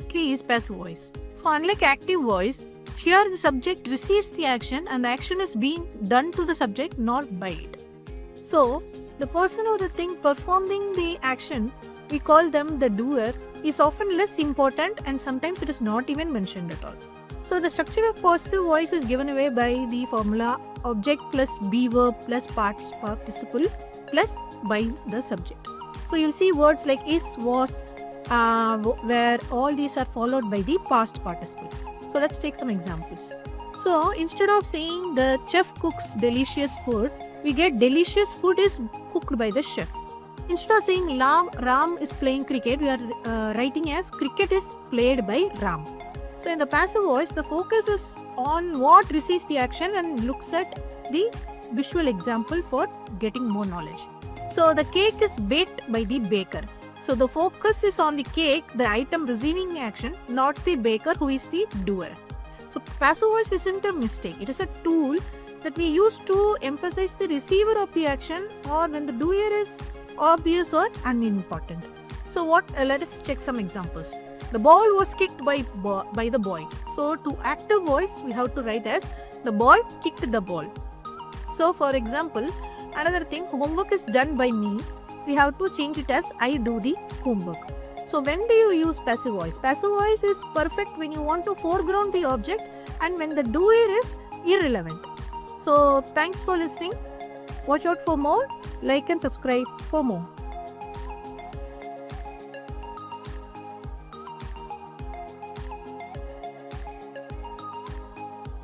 exactly is passive voice. So unlike active voice, here the subject receives the action and the action is being done to the subject, not by it. So the person or the thing performing the action, we call them the doer, is often less important and sometimes it is not even mentioned at all. So the structure of possessive voice is given away by the formula object plus be verb plus participle plus by the subject. So you'll see words like is, was, where all these are followed by the past participle. So let's take some examples. So instead of saying the chef cooks delicious food, we get delicious food is cooked by the chef. Instead of saying Ram is playing cricket, we are writing as cricket is played by Ram. So in the passive voice, the focus is on what receives the action and looks at the visual example for getting more knowledge. So the cake is baked by the baker. So the focus is on the cake, the item receiving the action, not the baker who is the doer. So passive voice isn't a mistake. It is a tool that we use to emphasize the receiver of the action or when the doer is obvious or unimportant. So let us check some examples. The ball was kicked by the boy. So to active voice, we have to write as the boy kicked the ball. So for example, another thing, homework is done by me. We have to change it as I do the homework. So when do you use passive voice? Passive voice is perfect when you want to foreground the object and when the doer is irrelevant. So thanks for listening. Watch out for more. Like and subscribe for more.